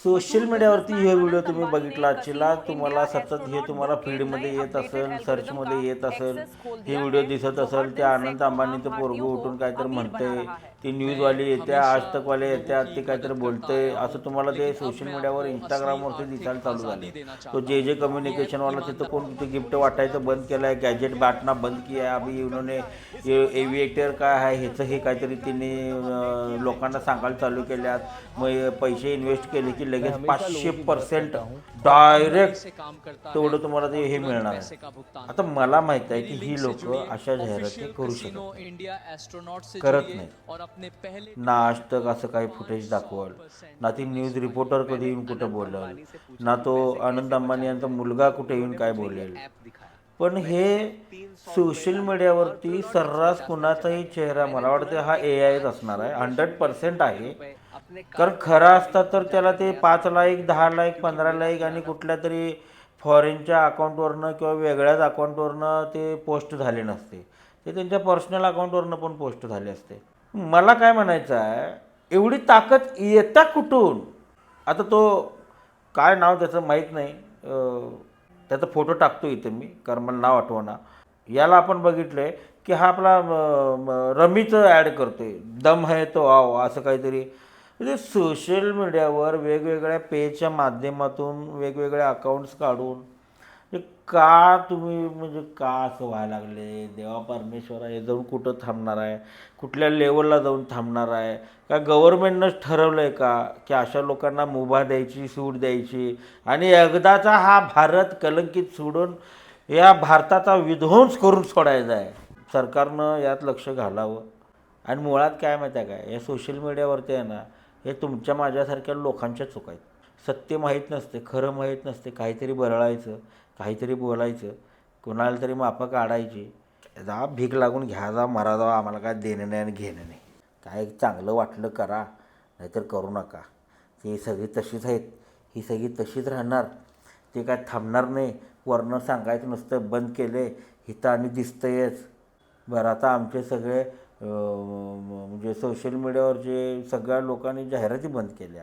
Social मीडियावरती हे video तुम्ही बघितला असशीला, तुम्हाला सतत हे तुम्हाला फीडमध्ये येत असेल, सर्चमध्ये येत असेल, हे व्हिडिओ दिसत असेल, ते अनंत अंबानीचं पोरगं उठून काहीतरी म्हणतंय, ती न्यूजवाली येत्या, आज तकवाले येत्या, ते काहीतरी बोलतंय, असं तुम्हाला ते सोशल मीडियावर इंस्टाग्रामवरती दिसायला चालू झाले. तो जे जे कम्युनिकेशनवाला तिथं कोण तिथे गिफ्ट वाटायचं बंद केलं आहे, गॅजेट बांटना बंद किया है. अभी उन्होंने एविएटर काय आहे ह्याचं हे काहीतरी तिने लोकांना सांगायला चालू केल्यात. मग पैसे इन्व्हेस्ट केले की लगेच 500% डायरेक्ट तेवढं तुम्हाला ते हे मिळणार आहे. आता मला माहित आहे की ही लोक अशा जाहिराती करू शकत नाही, करत नाही. ना आज तक असं काही फुटेज दाखवल, ना ती न्यूज रिपोर्टर कधी येऊन कुठं बोलल, ना तो आनंद अंबानी यांचा मुलगा कुठे येऊन काय बोलेल. पण हे सोशल मीडियावरती सर्रास कुणाचाही चेहरा, मला वाटतं हा AIच असणार आहे, 100% आहे. कारण खरा असता तर त्याला ते 5 लाईक 10 लाईक 15 लाईक आणि कुठल्या तरी फॉरेनच्या अकाउंटवरनं किंवा वेगळ्याच अकाउंटवरनं ते पोस्ट झाले नसते, ते त्यांच्या पर्सनल अकाउंटवरनं पण पोस्ट झाले असते. मला काय म्हणायचं आहे, एवढी ताकद येता कुठून? आता तो काय नाव त्याचं माहीत नाही, त्याचा फोटो टाकतो इथे मी, कारण मला नाव आठवना. याला आपण बघितलं आहे की हा आपला रमीचं ॲड करतोय, दम है तो आओ असं काहीतरी. म्हणजे सोशल मीडियावर वेगवेगळ्या पेजच्या माध्यमातून वेगवेगळे अकाउंट्स काढून का तुम्ही म्हणजे का असं व्हायला लागले? देवा परमेश्वरा, हे जाऊन कुठं थांबणार आहे? कुठल्या लेवलला जाऊन थांबणार आहे? का गव्हर्नमेंटनंच ठरवलं आहे का की अशा लोकांना मुभा द्यायची, सूट द्यायची आणि एकदाचा हा भारत कलंकित सोडून या भारताचा विध्वंस करून सोडायचा आहे? सरकारनं यात लक्ष घालावं. आणि मुळात काय माहिती आहे काय, या सोशल मीडियावरती आहे ना, हे तुमच्या माझ्यासारख्या लोकांच्या चुका आहेत. सत्य माहीत नसते, खरं माहीत नसते, काहीतरी बरळायचं, काहीतरी बोलायचं, कोणाला तरी मापं काढायची, जा भीक लागून घ्या, जा मरा, जावा, आम्हाला काय देणं नाही आणि घेणं नाही. काय चांगलं वाटलं करा, नाहीतर करू नका. ही सगळी तशीच आहेत, ही सगळी तशीच राहणार, ते काय थांबणार नाही. वरनं सांगायचं नुसतं बंद केले, इथं आणि दिसतंयच. बरं, आता आमचे सगळे म्हणजे सोशल मीडियावर जे सगळ्या लोकांनी जाहिराती बंद केल्या,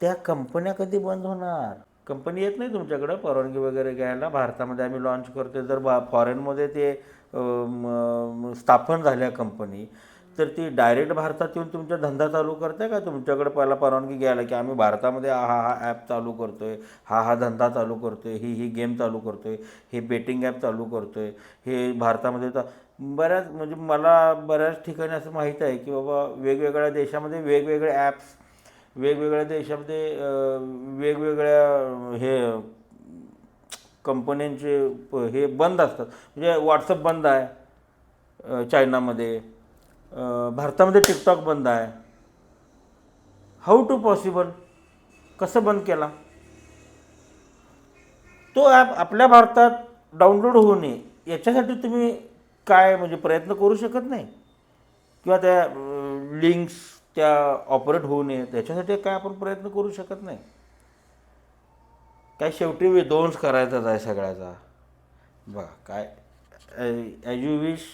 त्या कंपन्या कधी बंद होणार? कंपनी येत नाही तुमच्याकडं परवानगी वगैरे घ्यायला? भारतामध्ये आम्ही लॉन्च करतो, जर फॉरेनमध्ये ते स्थापन झाल्या कंपनी, तर ती डायरेक्ट भारतात येऊन तुमचा धंदा चालू करते का? तुमच्याकडे पहिला परवानगी घ्यायला की आम्ही भारतामध्ये हा ॲप चालू करतो आहे, हा धंदा चालू करतो आहे, ही गेम चालू करतो आहे, हे बेटिंग ॲप चालू करतो आहे, हे भारतामध्ये बऱ्याच म्हणजे मला बऱ्याच ठिकाणी असं माहीत आहे की बाबा वेगवेगळ्या देशामध्ये वेगवेगळे ॲप्स, वेगवेगळ्या देशामध्ये वेगवेगळ्या हे कंपन्यांचे हे बंद असतात. म्हणजे व्हॉट्सअप बंद आहे चायनामध्ये, भारतामध्ये टिकटॉक बंद आहे. How to possible? कसं बंद केला? तो ॲप आपल्या भारतात डाउनलोड होऊ नये याच्यासाठी तुम्ही काय म्हणजे प्रयत्न करू शकत नाही? किंवा त्या लिंक्स त्या ऑपरेट होऊ नये त्याच्यासाठी काय आपण प्रयत्न करू शकत नाही? काय शेवटी विध्वंस करायचाच आहे सगळ्याचा. बघा काय, ॲज यू विश.